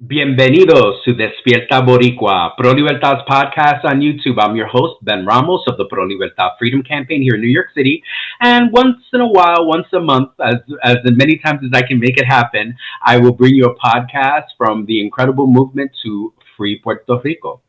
Bienvenidos to Despierta Boricua, Pro Libertad's podcast on YouTube. I'm your host, Ben Ramos of the Pro Libertad Freedom Campaign here in New York City. And once in a while, once a month, as many times as I can make it happen, I will bring you a podcast from the incredible movement to free Puerto Rico.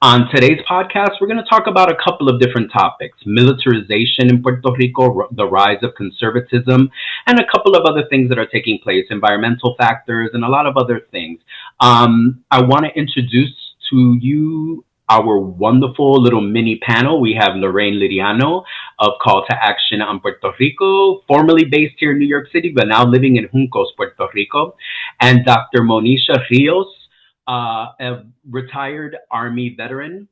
On today's podcast, we're going to talk about a couple of different topics: militarization in Puerto Rico, the rise of conservatism, and a couple of other things that are taking place, environmental factors, and a lot of other things. I want to introduce to you our wonderful little mini panel. We have Lorraine Liriano of Call to Action on Puerto Rico, formerly based here in New York City, but now living in Juncos, Puerto Rico, and Dr. Monisha Rios, a retired Army veteran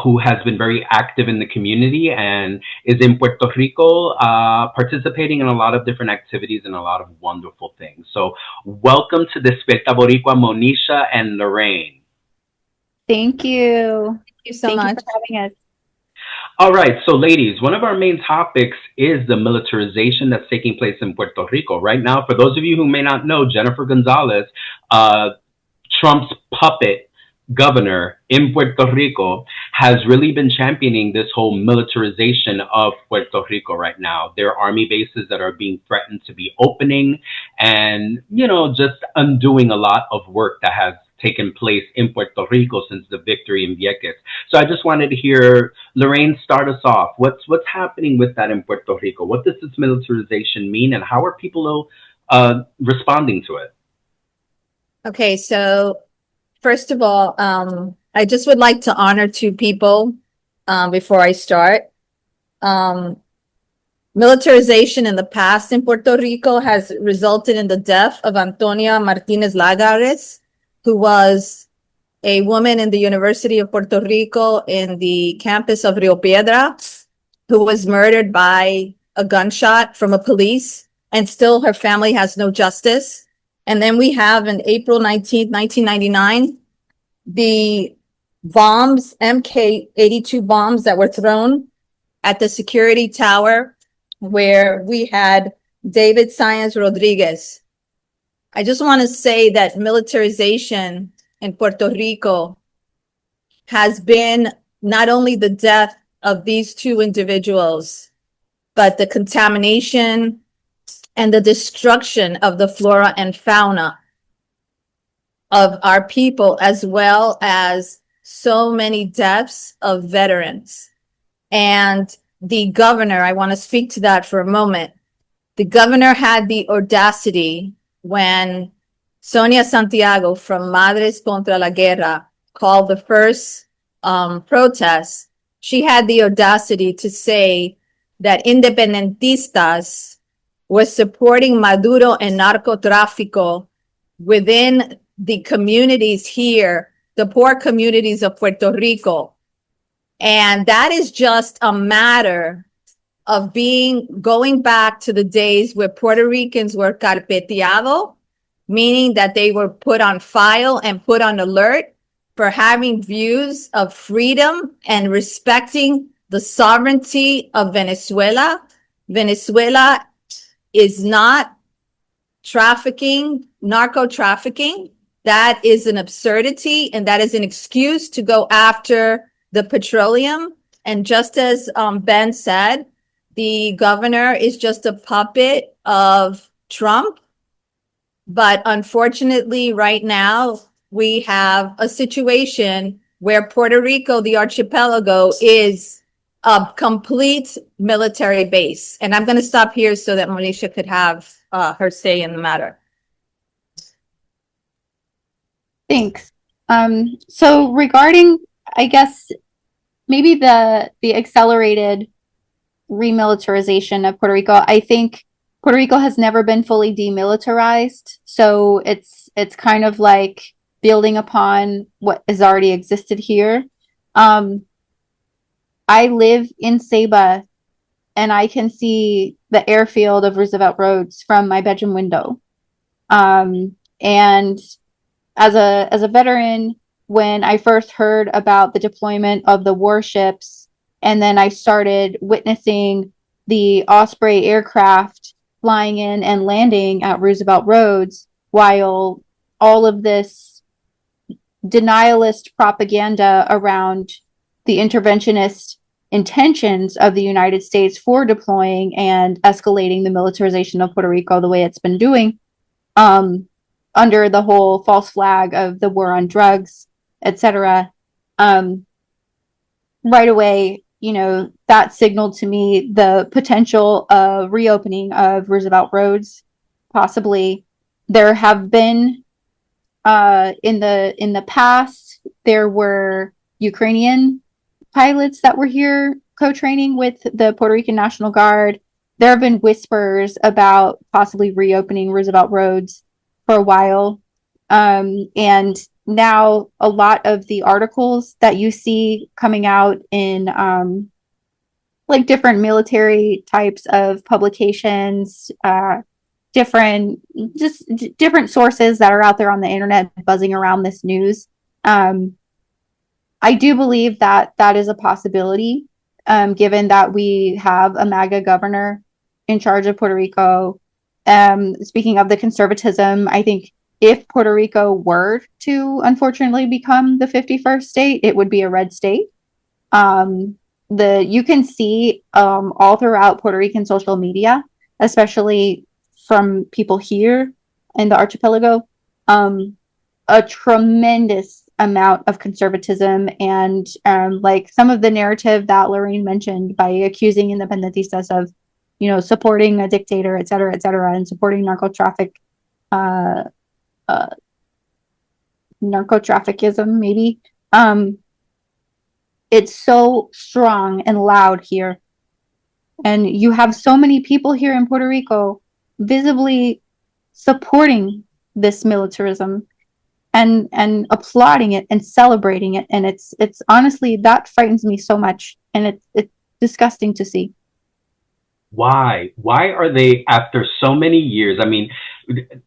who has been very active in the community and is in Puerto Rico, participating in a lot of different activities and a lot of wonderful things. So welcome to Despierta Boricua, Monisha and Lorraine. Thank you. Thank you so much for having us. All right, so ladies, one of our main topics is the militarization that's taking place in Puerto Rico. Right now, for those of you who may not know, Jennifer Gonzalez, Trump's puppet governor in Puerto Rico, has really been championing this whole militarization of Puerto Rico right now. There are army bases that are being threatened to be opening and, just undoing a lot of work that has taken place in Puerto Rico since the victory in Vieques. So I just wanted to hear Lorraine start us off. What's happening with that in Puerto Rico? What does this militarization mean, and how are people responding to it? Okay, so first of all, I just would like to honor two people before I start. Militarization in the past in Puerto Rico has resulted in the death of Antonia Martinez Lagares, who was a woman in the University of Puerto Rico in the campus of Rio Piedra, who was murdered by a gunshot from a police, and still her family has no justice. And then we have in April 19th, 1999, the bombs, MK-82 bombs that were thrown at the security tower where we had David Sáenz Rodriguez. I just want to say that militarization in Puerto Rico has been not only the death of these two individuals, but the contamination and the destruction of the flora and fauna of our people, as well as so many deaths of veterans. And the governor, I want to speak to that for a moment. The governor had the audacity when Sonia Santiago from Madres contra la Guerra called the first protest. She had the audacity to say that independentistas was supporting Maduro and narcotráfico within the communities here, the poor communities of Puerto Rico. And that is just a matter of going back to the days where Puerto Ricans were carpeteado, meaning that they were put on file and put on alert for having views of freedom and respecting the sovereignty of Venezuela. Venezuela is not trafficking, narco trafficking. That is an absurdity, and that is an excuse to go after the petroleum. And just as Ben said, the governor is just a puppet of Trump. But unfortunately, right now, we have a situation where Puerto Rico, the archipelago, is a complete military base. And I'm going to stop here so that Monisha could have her say in the matter. Thanks. So regarding, I guess, maybe the accelerated remilitarization of Puerto Rico, I think Puerto Rico has never been fully demilitarized. So it's kind of like building upon what has already existed here. I live in Ceiba, and I can see the airfield of Roosevelt Roads from my bedroom window. And as a veteran, when I first heard about the deployment of the warships, and then I started witnessing the Osprey aircraft flying in and landing at Roosevelt Roads while all of this denialist propaganda around the interventionist intentions of the United States for deploying and escalating the militarization of Puerto Rico the way it's been doing, under the whole false flag of the war on drugs, etc. Right away, that signaled to me the potential of reopening of Roosevelt roads, possibly. There have been in the past, there were Ukrainian pilots that were here co-training with the Puerto Rican National Guard. There have been whispers about possibly reopening Roosevelt roads for a while. And now a lot of the articles that you see coming out in like different military types of publications, different sources that are out there on the internet buzzing around this news. I do believe that that is a possibility, given that we have a MAGA governor in charge of Puerto Rico. Speaking of the conservatism, I think if Puerto Rico were to unfortunately become the 51st state, it would be a red state. You can see all throughout Puerto Rican social media, especially from people here in the archipelago, a tremendous amount of conservatism and like some of the narrative that Lorraine mentioned by accusing independentistas of, supporting a dictator, et cetera, and supporting narcotrafficism, maybe. It's so strong and loud here. And you have so many people here in Puerto Rico visibly supporting this militarism and applauding it and celebrating it. And it's honestly, that frightens me so much. And it's disgusting to see. Why are they, after so many years? I mean,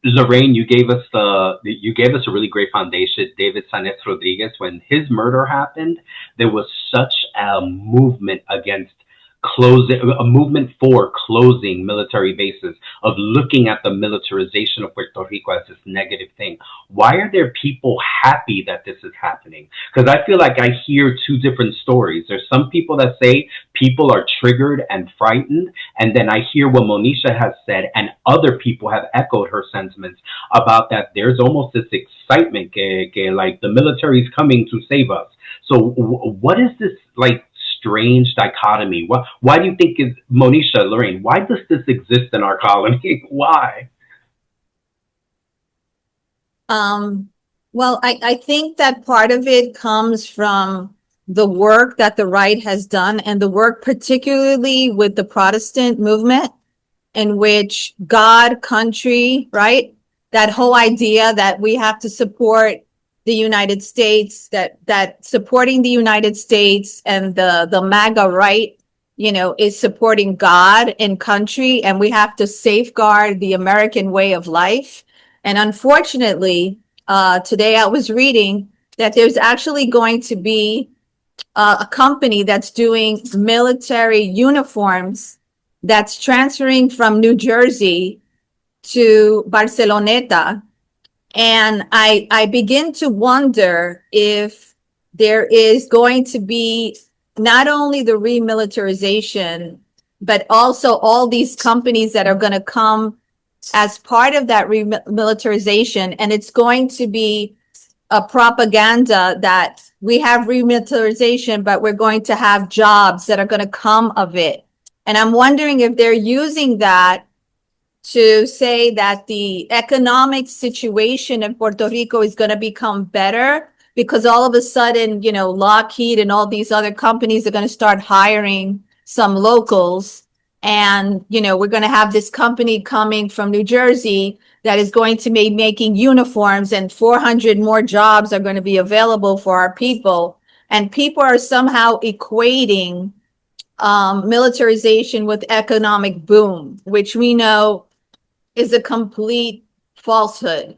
Lorraine, you gave us a really great foundation. David Sanes Rodriguez, when his murder happened, there was such a movement against a movement for closing military bases, of looking at the militarization of Puerto Rico as this negative thing. Why are there people happy that this is happening? Because I feel like I hear two different stories. There's some people that say people are triggered and frightened, and then I hear what Monisha has said, and other people have echoed her sentiments about that there's almost this excitement, like the military is coming to save us. So what is this like strange dichotomy? Why do you think Monisha, Lorraine, why does this exist in our colony? Why? Well, I think that part of it comes from the work that the right has done, and the work particularly with the Protestant movement, in which God, country, right? That whole idea that we have to support the United States, that supporting the United States and the MAGA right, is supporting God and country, and we have to safeguard the American way of life. And unfortunately, today I was reading that there's actually going to be a company that's doing military uniforms that's transferring from New Jersey to Barceloneta. And I begin to wonder if there is going to be not only the remilitarization, but also all these companies that are going to come as part of that remilitarization. And it's going to be a propaganda that we have remilitarization, but we're going to have jobs that are going to come of it. And I'm wondering if they're using that to say that the economic situation in Puerto Rico is going to become better, because all of a sudden, Lockheed and all these other companies are going to start hiring some locals. And, we're going to have this company coming from New Jersey that is going to be making uniforms, and 400 more jobs are going to be available for our people. And people are somehow equating militarization with economic boom, which we know is a complete falsehood.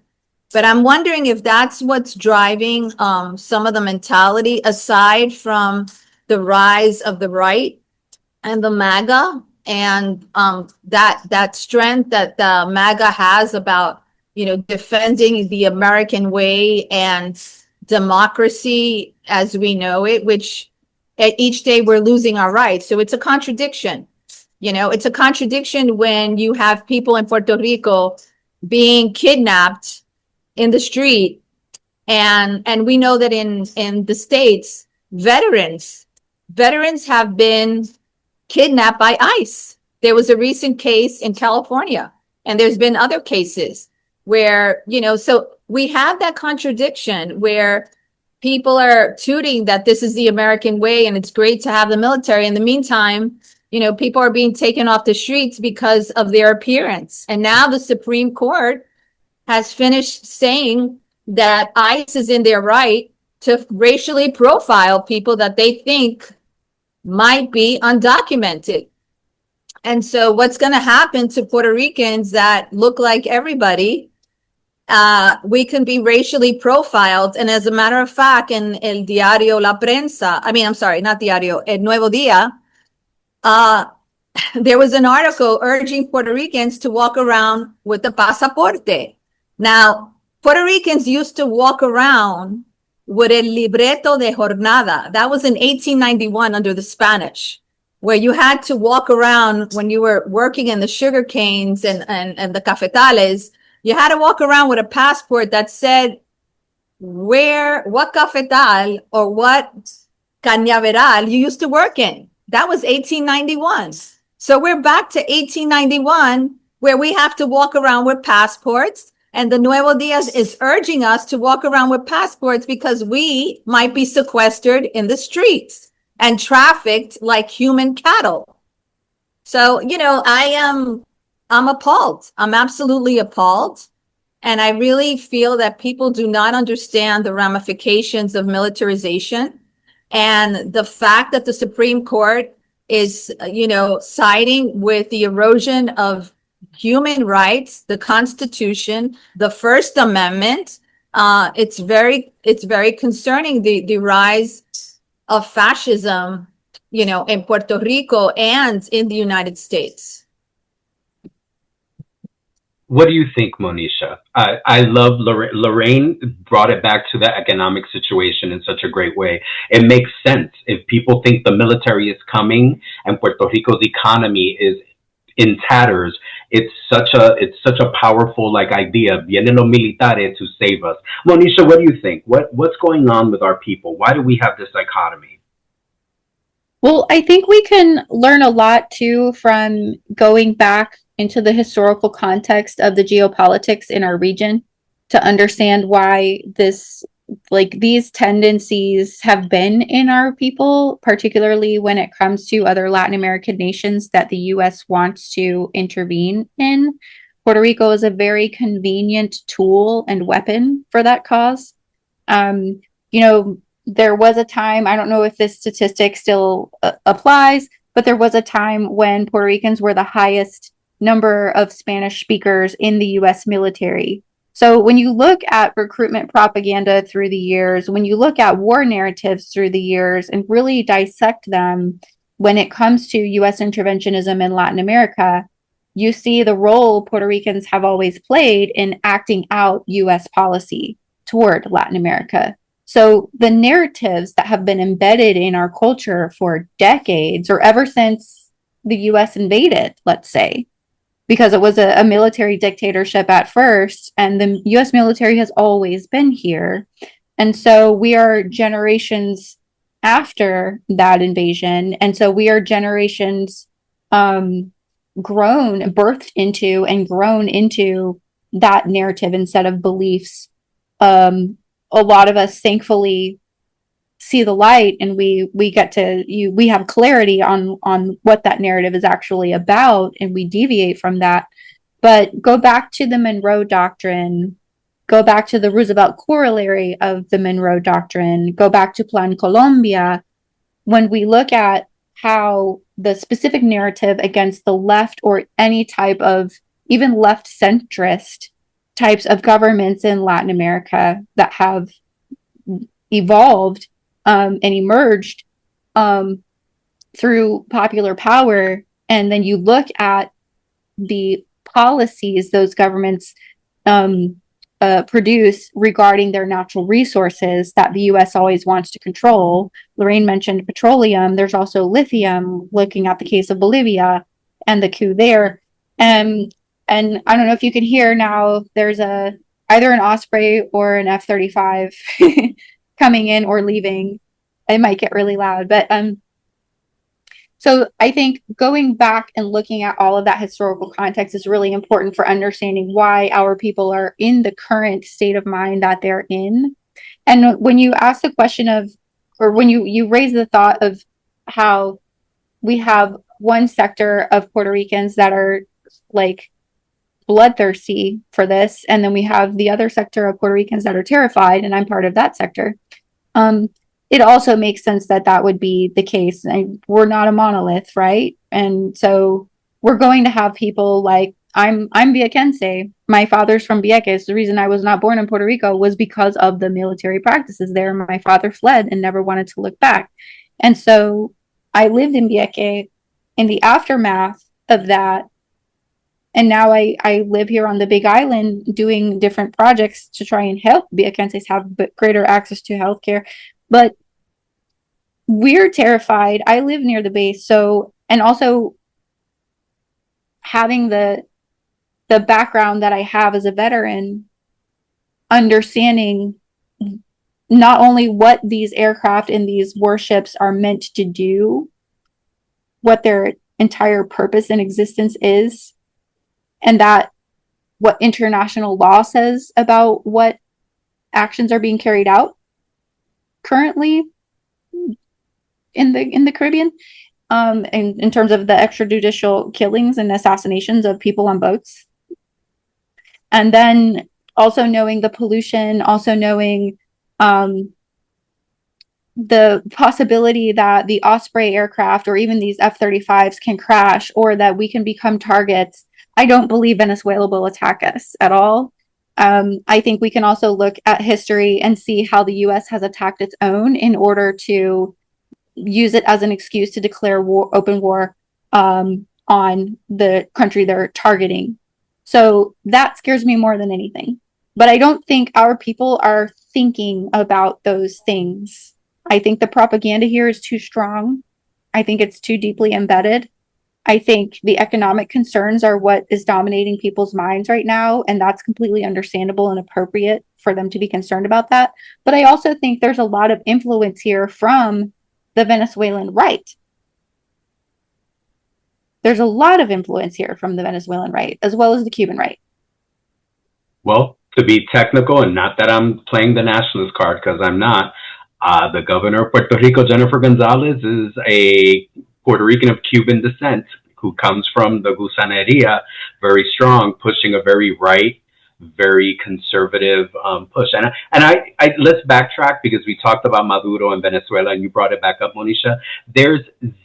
But I'm wondering if that's what's driving some of the mentality, aside from the rise of the right and the MAGA, and that strength that the MAGA has about, defending the American way and democracy as we know it, which at each day we're losing our rights. So it's a contradiction. It's a contradiction when you have people in Puerto Rico being kidnapped in the street. And we know that in the States, veterans have been kidnapped by ICE. There was a recent case in California, and there's been other cases where, so we have that contradiction where people are tooting that this is the American way and it's great to have the military. In the meantime, people are being taken off the streets because of their appearance. And now the Supreme Court has finished saying that ICE is in their right to racially profile people that they think might be undocumented. And so what's going to happen to Puerto Ricans that look like everybody? We can be racially profiled. And as a matter of fact, in El Diario La Prensa, I'm sorry, not Diario, El Nuevo Dia, there was an article urging Puerto Ricans to walk around with the pasaporte. Now, Puerto Ricans used to walk around with el libreto de jornada. That was in 1891 under the Spanish, where you had to walk around when you were working in the sugar canes and the cafetales. You had to walk around with a passport that said what cafetal or what cañaveral you used to work in. That was 1891. So we're back to 1891, where we have to walk around with passports. And the Nuevo Dias is urging us to walk around with passports because we might be sequestered in the streets and trafficked like human cattle. So, I'm appalled. I'm absolutely appalled. And I really feel that people do not understand the ramifications of militarization and the fact that the Supreme Court is, siding with the erosion of human rights, the Constitution, the First Amendment. It's very concerning, the rise of fascism, in Puerto Rico and in the United States. What do you think, Monisha? I love Lorraine brought it back to the economic situation in such a great way. It makes sense. If people think the military is coming and Puerto Rico's economy is in tatters, it's such a powerful idea. Vienen los militares to save us. Monisha, what do you think? What's going on with our people? Why do we have this dichotomy? Well, I think we can learn a lot too from going back into the historical context of the geopolitics in our region to understand why these tendencies have been in our people, particularly when it comes to other Latin American nations that the U.S. wants to intervene in. Puerto Rico is a very convenient tool and weapon for that cause. There was a time, I don't know if this statistic still applies, but there was a time when Puerto Ricans were the highest number of Spanish speakers in the U.S. military. So when you look at recruitment propaganda through the years, when you look at war narratives through the years and really dissect them when it comes to U.S. interventionism in Latin America, you see the role Puerto Ricans have always played in acting out U.S. policy toward Latin America. So the narratives that have been embedded in our culture for decades or ever since the U.S. invaded, let's say, because it was a military dictatorship at first, and the U.S. military has always been here. And so we are generations after that invasion. And so we are generations birthed into and grown into that narrative and set of beliefs. A lot of us thankfully see the light, and we have clarity on what that narrative is actually about, and we deviate from that. But go back to the Monroe Doctrine, go back to the Roosevelt corollary of the Monroe Doctrine, go back to Plan Colombia. When we look at how the specific narrative against the left or any type of even left centrist types of governments in Latin America that have evolved and emerged through popular power, and then you look at the policies those governments produce regarding their natural resources that the U.S. always wants to control. Lorraine mentioned petroleum. There's also lithium, looking at the case of Bolivia and the coup there. And I don't know if you can hear now, there's either an Osprey or an F-35 coming in or leaving. It might get really loud, but so I think going back and looking at all of that historical context is really important for understanding why our people are in the current state of mind that they're in. And when you ask the question of, or when you raise the thought of how we have one sector of Puerto Ricans that are like bloodthirsty for this, and then we have the other sector of Puerto Ricans that are terrified, and I'm part of that sector. It also makes sense that that would be the case. And we're not a monolith, right? And so we're going to have people like I'm Viequense. My father's from Vieques. The reason I was not born in Puerto Rico was because of the military practices there. My father fled and never wanted to look back. And so I lived in Vieques in the aftermath of that. And now I live here on the Big Island doing different projects to try and help Viequenses have greater access to healthcare. But we're terrified. I live near the base, so, and also having the background that I have as a veteran, understanding not only what these aircraft and these warships are meant to do, what their entire purpose and existence is, and that what international law says about what actions are being carried out currently in the Caribbean, in terms of the extrajudicial killings and assassinations of people on boats. And then also knowing the pollution, also knowing the possibility that the Osprey aircraft or even these F-35s can crash, or that we can become targets. I don't believe Venezuela will attack us at all. I think we can also look at history and see how the U.S. has attacked its own in order to use it as an excuse to declare war, open war, on the country they're targeting. So that scares me more than anything. But I don't think our people are thinking about those things. I think the propaganda here is too strong. I think it's too deeply embedded. I think the economic concerns are what is dominating people's minds right now, and that's completely understandable and appropriate for them to be concerned about that. But I also think there's a lot of influence here from the Venezuelan right. There's a lot of influence here from the Venezuelan right, as well as the Cuban right. Well, to be technical, and not that I'm playing the nationalist card, because I'm not, the governor of Puerto Rico, Jennifer Gonzalez, is a Puerto Rican of Cuban descent who comes from the Gusaneria, very strong, pushing a very right, very conservative push. And I let's backtrack, because we talked about Maduro and Venezuela, and you brought it back up, Monisha. There's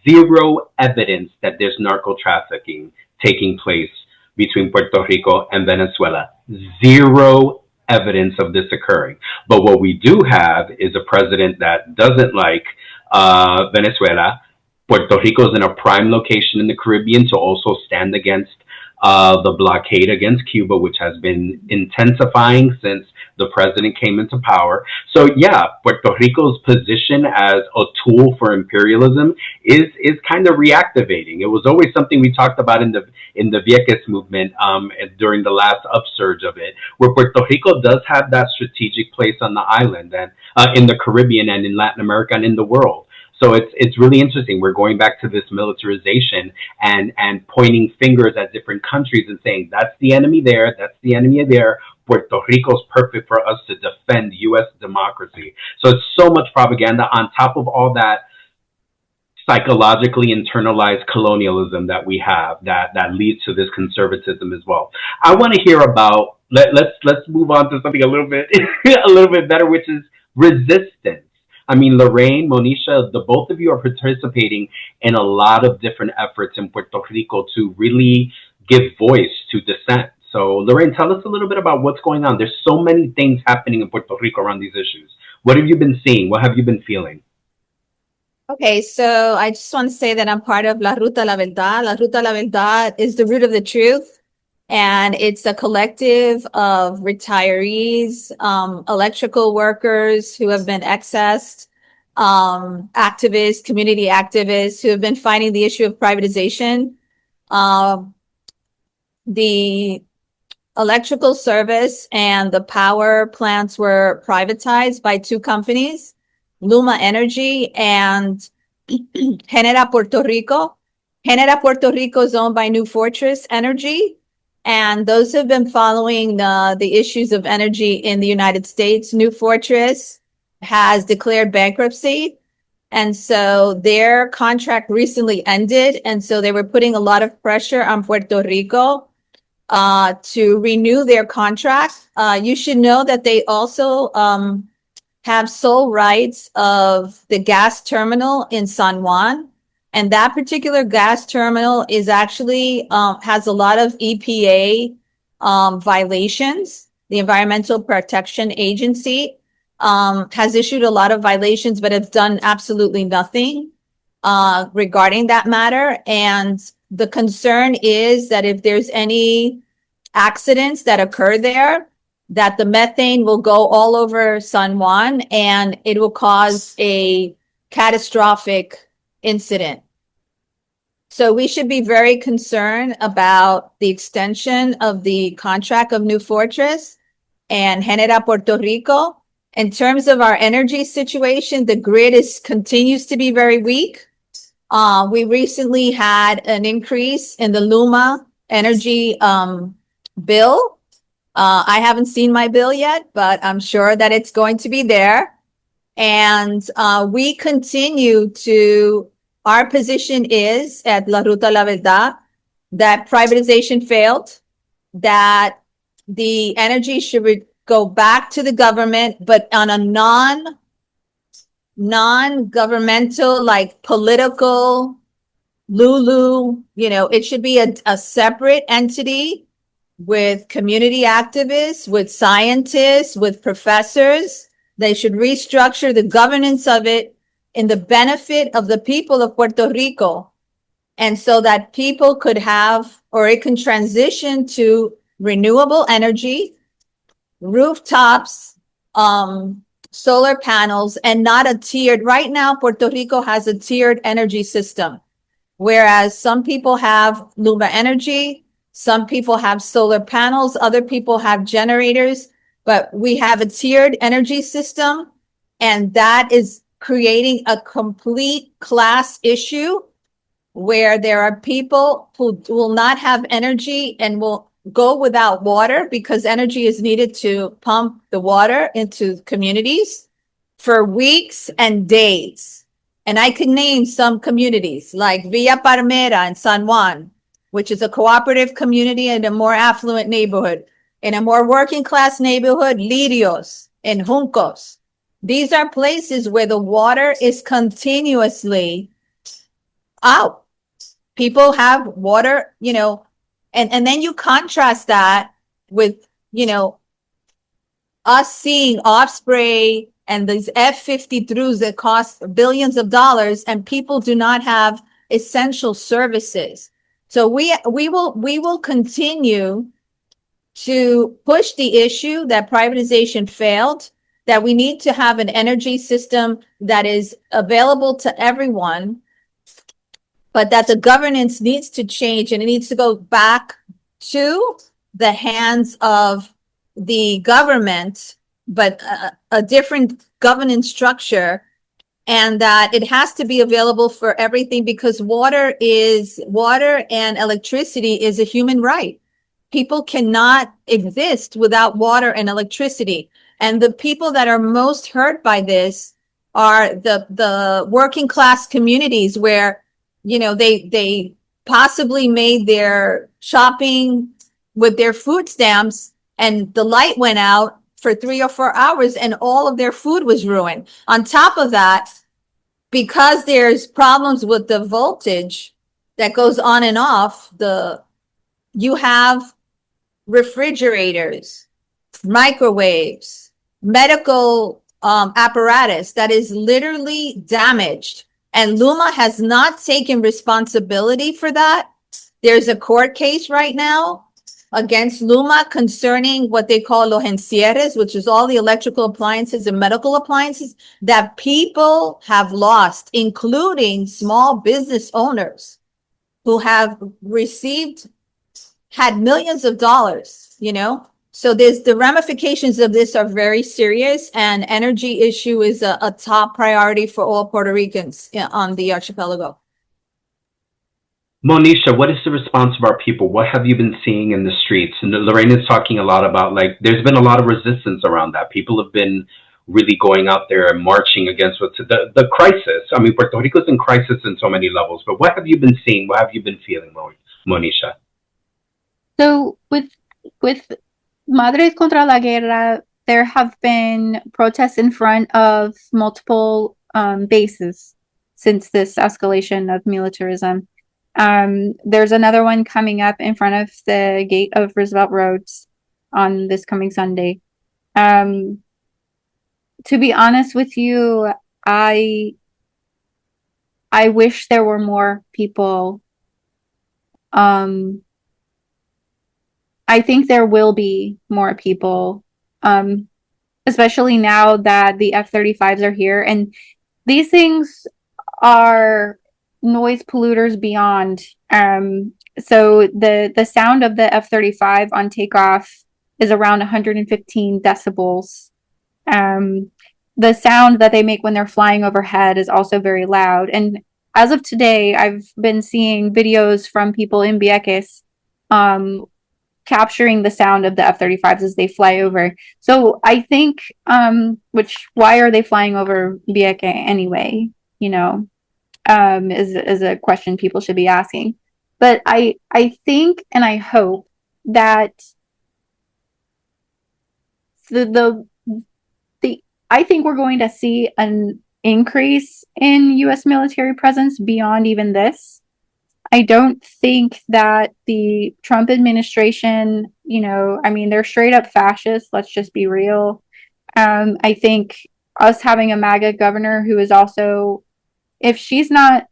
zero evidence that there's narco trafficking taking place between Puerto Rico and Venezuela. Zero evidence of this occurring. But what we do have is a president that doesn't like Venezuela. Puerto Rico is in a prime location in the Caribbean to also stand against the blockade against Cuba, which has been intensifying since the president came into power. So yeah, Puerto Rico's position as a tool for imperialism is kind of reactivating. It was always something we talked about in the Vieques movement during the last upsurge of it, where Puerto Rico does have that strategic place on the island and in the Caribbean and in Latin America and in the world. So it's really interesting. We're going back to this militarization and pointing fingers at different countries and saying, that's the enemy there, that's the enemy there. Puerto Rico's perfect for us to defend U.S. democracy. So it's so much propaganda on top of all that psychologically internalized colonialism that we have that leads to this conservatism as well. I want to hear about, let's move on to something a little bit better, which is resistance. I mean, Lorraine, Monisha, the both of you are participating in a lot of different efforts in Puerto Rico to really give voice to dissent. So, Lorraine, tell us a little bit about what's going on. There's so many things happening in Puerto Rico around these issues. What have you been seeing? What have you been feeling? Okay, so I just want to say that I'm part of La Ruta La Verdad. La Ruta La Verdad is the root of the truth. And it's a collective of retirees, electrical workers who have been accessed, activists, community activists who have been fighting the issue of privatization. The electrical service and the power plants were privatized by two companies, Luma Energy and Genera Puerto Rico. Genera Puerto Rico is owned by New Fortress Energy, and those have been following the issues of energy in the United States. New Fortress has declared bankruptcy, and so their contract recently ended, and so they were putting a lot of pressure on Puerto Rico to renew their contract. You should know that they also have sole rights of the gas terminal in San Juan. And that particular gas terminal is actually has a lot of EPA violations. The Environmental Protection Agency has issued a lot of violations, but have done absolutely nothing regarding that matter. And the concern is that if there's any accidents that occur there, that the methane will go all over San Juan and it will cause a catastrophic incident. So we should be very concerned about the extension of the contract of New Fortress and Genera Puerto Rico. In terms of our energy situation, the grid continues to be very weak. We recently had an increase in the Luma energy bill. I haven't seen my bill yet, but I'm sure that it's going to be there. And we continue to, our position is at La Ruta La Verdad that privatization failed, that the energy should go back to the government, but on a non-governmental, like political, Lulu, it should be a separate entity with community activists, with scientists, with professors. They should restructure the governance of it in the benefit of the people of Puerto Rico. And so that people could have, or it can transition to renewable energy, rooftops, solar panels, and not a tiered. Right now, Puerto Rico has a tiered energy system, whereas some people have Luma Energy, some people have solar panels, other people have generators, but we have a tiered energy system, and that is creating a complete class issue where there are people who will not have energy and will go without water because energy is needed to pump the water into communities for weeks and days. And I can name some communities like Villa Palmera in San Juan, which is a cooperative community in a more affluent neighborhood. In a more working class neighborhood, Lirios and Juncos. These are places where the water is continuously out. People have water, and then you contrast that with, us seeing Offspray and these F-52s that cost billions of dollars, and people do not have essential services. So we will continue to push the issue that privatization failed, that we need to have an energy system that is available to everyone, but that the governance needs to change and it needs to go back to the hands of the government, but a different governance structure, and that it has to be available for everything because water and electricity is a human right. People cannot exist without water and electricity. And the people that are most hurt by this are the working class communities where, they possibly made their shopping with their food stamps and the light went out for 3 or 4 hours and all of their food was ruined. On top of that, because there's problems with the voltage that goes on and off, you have refrigerators, microwaves, medical apparatus that is literally damaged. And Luma has not taken responsibility for that. There's a court case right now against Luma concerning what they call los encierres, which is all the electrical appliances and medical appliances that people have lost, including small business owners who have had millions of dollars, So the ramifications of this are very serious, and energy issue is a top priority for all Puerto Ricans on the archipelago. Monisha, what is the response of our people? What have you been seeing in the streets? And Lorraine is talking a lot about, there's been a lot of resistance around that. People have been really going out there and marching against the crisis. I mean, Puerto Rico's in crisis in so many levels, but what have you been seeing? What have you been feeling, Monisha? So with Madres contra la Guerra, there have been protests in front of multiple bases since this escalation of militarism. There's another one coming up in front of the gate of Roosevelt Roads on this coming Sunday. To be honest with you, I wish there were more people. I think there will be more people, especially now that the F-35s are here. And these things are noise polluters beyond. So the sound of the F-35 on takeoff is around 115 decibels. The sound that they make when they're flying overhead is also very loud. And as of today, I've been seeing videos from people in Vieques capturing the sound of the F-35s as they fly over. So I think, why are they flying over Vieques anyway? Is a question people should be asking. But I think and I hope that I think we're going to see an increase in U.S. military presence beyond even this. I don't think that the Trump administration, they're straight up fascists. Let's just be real. I think us having a MAGA governor who is also, if she's not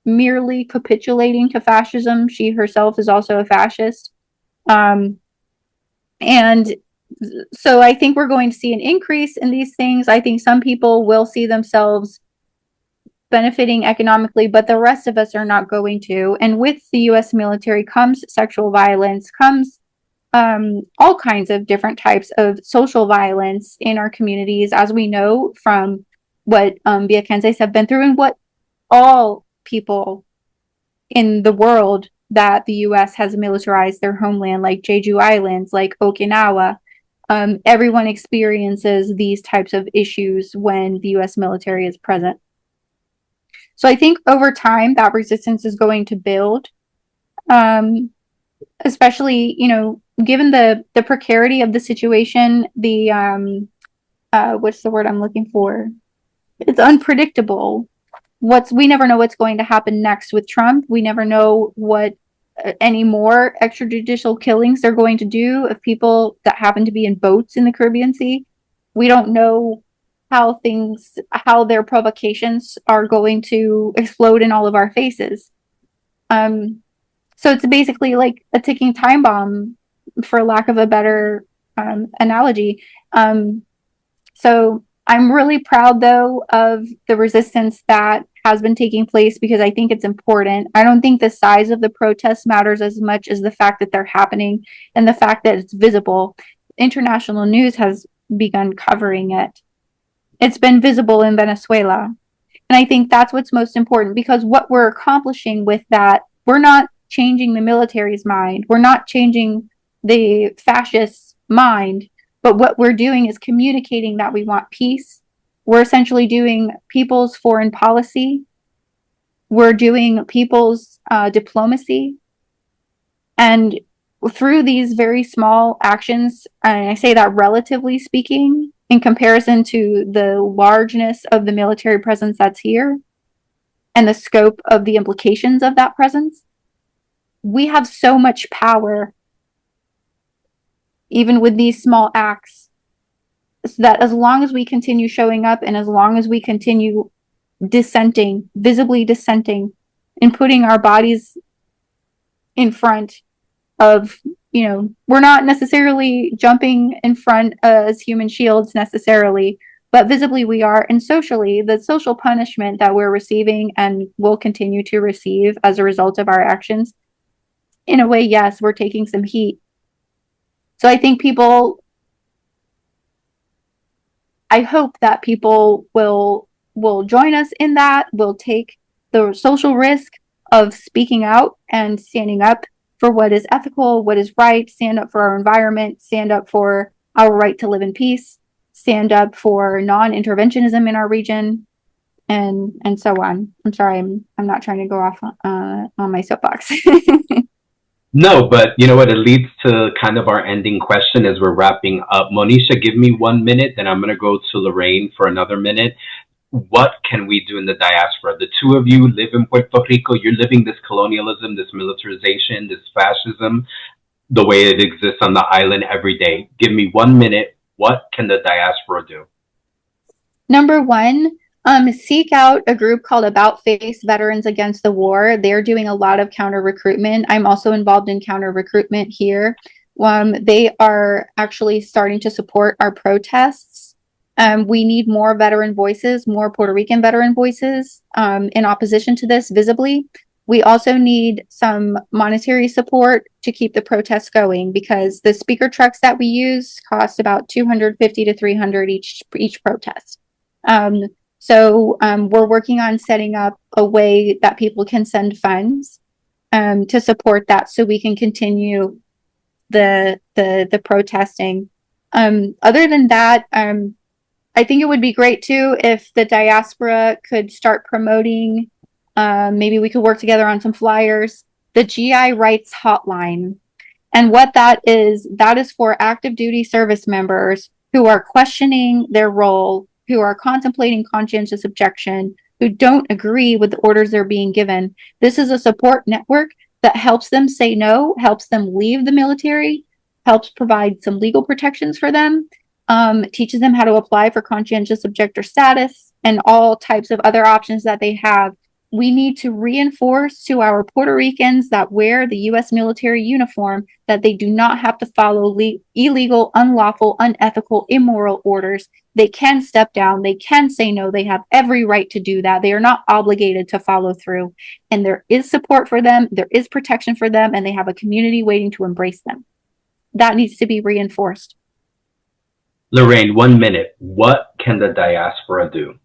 merely capitulating to fascism, she herself is also a fascist. And so I think we're going to see an increase in these things. I think some people will see themselves benefiting economically, but the rest of us are not going to. And with the U.S. military comes sexual violence, comes all kinds of different types of social violence in our communities, as we know from what Viequenses have been through and what all people in the world that the U.S. has militarized their homeland, like Jeju Islands, like Okinawa. Everyone experiences these types of issues when the U.S. military is present. So I think over time that resistance is going to build, especially, given the precarity of the situation, what's the word I'm looking for? It's unpredictable. We never know what's going to happen next with Trump. We never know what any more extrajudicial killings they're going to do of people that happen to be in boats in the Caribbean Sea. We don't know how their provocations are going to explode in all of our faces. So it's basically like a ticking time bomb, for lack of a better analogy. So I'm really proud, though, of the resistance that has been taking place, because I think it's important. I don't think the size of the protest matters as much as the fact that they're happening and the fact that it's visible. International news has begun covering it. It's been visible in Venezuela. And I think that's what's most important, because what we're accomplishing with that, we're not changing the military's mind. We're not changing the fascist mind. But what we're doing is communicating that we want peace. We're essentially doing people's foreign policy. We're doing people's diplomacy. And through these very small actions, and I say that relatively speaking, in comparison to the largeness of the military presence that's here and the scope of the implications of that presence, we have so much power, even with these small acts, so that as long as we continue showing up and as long as we continue dissenting, visibly dissenting, and putting our bodies in front of, we're not necessarily jumping in front as human shields necessarily, but visibly we are. And socially, the social punishment that we're receiving and will continue to receive as a result of our actions, in a way, yes, we're taking some heat. So I hope that people will join us in that, will take the social risk of speaking out and standing up for what is ethical, what is right, stand up for our environment, stand up for our right to live in peace, stand up for non-interventionism in our region, and so on. I'm sorry, I'm not trying to go off on my soapbox. No, but you know what? It leads to kind of our ending question as we're wrapping up. Monisha, give me 1 minute, then I'm going to go to Lorraine for another minute. What can we do in the diaspora? The two of you live in Puerto Rico. You're living this colonialism, this militarization, this fascism, the way it exists on the island every day. Give me 1 minute. What can the diaspora do? Number one, seek out a group called About Face Veterans Against the War. They're doing a lot of counter recruitment. I'm also involved in counter recruitment here. They are actually starting to support our protests. We need more veteran voices, more Puerto Rican veteran voices in opposition to this visibly. We also need some monetary support to keep the protests going, because the speaker trucks that we use cost about $250 to $300 each protest. So we're working on setting up a way that people can send funds to support that, so we can continue the protesting. Other than that, I think it would be great too if the diaspora could start promoting. Maybe we could work together on some flyers. The GI Rights Hotline, and what that is for active duty service members who are questioning their role, who are contemplating conscientious objection, who don't agree with the orders they're being given. This is a support network that helps them say no, helps them leave the military, helps provide some legal protections for them, teaches them how to apply for conscientious objector status and all types of other options that they have. We need to reinforce to our Puerto Ricans that wear the U.S. military uniform that they do not have to follow illegal, unlawful, unethical, immoral orders. They can step down. They can say no. They have every right to do that. They are not obligated to follow through. And there is support for them. There is protection for them. And they have a community waiting to embrace them. That needs to be reinforced. Lorraine, 1 minute. What can the diaspora do?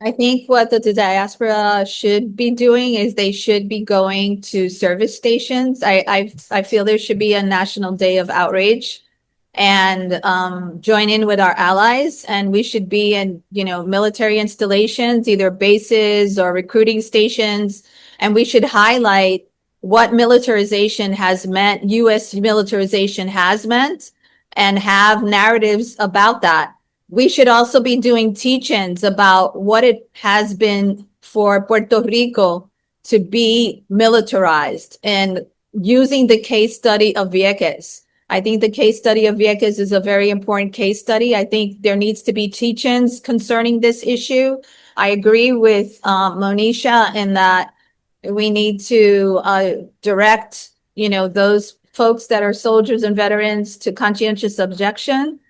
I think what the diaspora should be doing is they should be going to service stations. I feel there should be a national day of outrage and join in with our allies. And we should be in, military installations, either bases or recruiting stations. And we should highlight what militarization has meant, U.S. militarization has meant, and have narratives about that. We should also be doing teach-ins about what it has been for Puerto Rico to be militarized, and using the case study of Vieques. I think the case study of Vieques is a very important case study. I think there needs to be teach-ins concerning this issue. I agree with Monisha in that we need to direct, those folks that are soldiers and veterans to conscientious objection.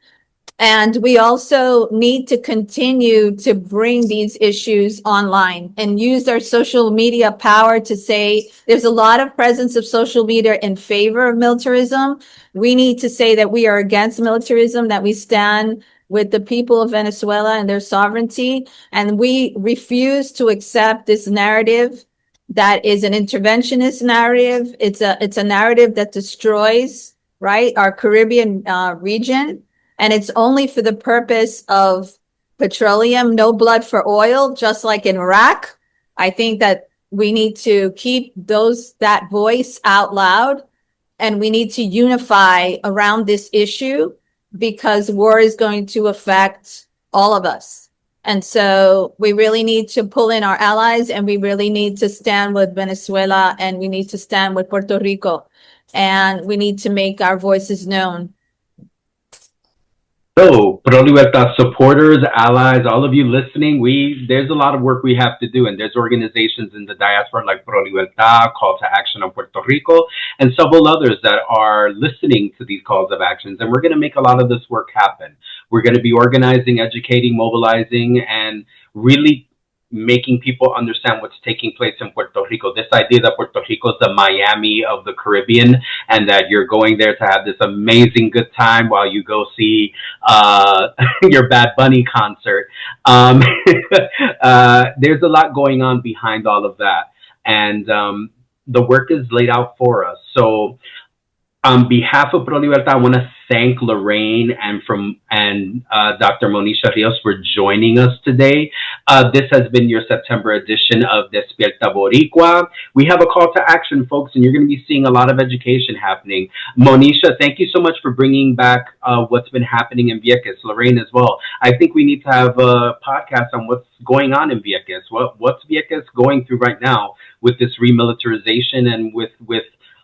And we also need to continue to bring these issues online and use our social media power to say there's a lot of presence of social media in favor of militarism. We need to say that we are against militarism, that we stand with the people of Venezuela and their sovereignty. And we refuse to accept this narrative that is an interventionist narrative. It's a narrative that destroys, right, our Caribbean region. And it's only for the purpose of petroleum, no blood for oil, just like in Iraq. I think that we need to keep that voice out loud, and we need to unify around this issue, because war is going to affect all of us. And so we really need to pull in our allies, and we really need to stand with Venezuela, and we need to stand with Puerto Rico, and we need to make our voices known. So, Pro Libertad supporters, allies, all of you listening, there's a lot of work we have to do, and there's organizations in the diaspora like Pro Libertad, Call to Action on Puerto Rico, and several others that are listening to these calls of actions. And we're going to make a lot of this work happen. We're going to be organizing, educating, mobilizing, and really making people understand what's taking place in Puerto Rico. This idea that Puerto Rico is the Miami of the Caribbean, and that you're going there to have this amazing good time while you go see your Bad Bunny concert. Um, there's a lot going on behind all of that, and the work is laid out for us. So on behalf of Pro Libertad, I want to thank Lorraine and Dr. Monisha Rios for joining us today. This has been your September edition of Despierta Boricua. We have a call to action, folks, and you're going to be seeing a lot of education happening. Monisha, thank you so much for bringing back what's been happening in Vieques. Lorraine as well. I think we need to have a podcast on what's going on in Vieques. What's Vieques going through right now with this remilitarization and with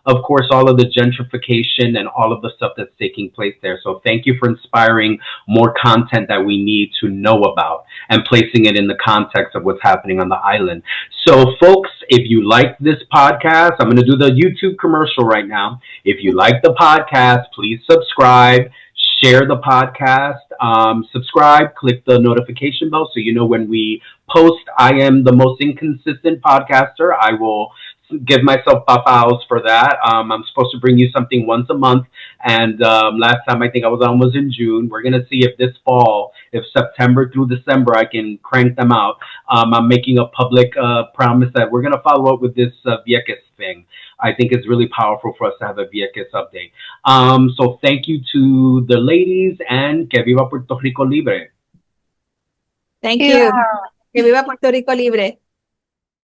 of course, all of the gentrification and all of the stuff that's taking place there. So thank you for inspiring more content that we need to know about and placing it in the context of what's happening on the island. So folks, if you like this podcast, I'm going to do the YouTube commercial right now. If you like the podcast, please subscribe, share the podcast, subscribe, click the notification bell so you know when we post. I am the most inconsistent podcaster. I will give myself papaos for that. I'm supposed to bring you something once a month, and last time I think I was on was in June. We're gonna see if this fall, if September through December, I can crank them out. I'm making a public promise that we're gonna follow up with this Vieques thing. I think it's really powerful for us to have a Vieques update. So thank you to the ladies, and que viva Puerto Rico libre. Thank you. Que viva Puerto Rico libre.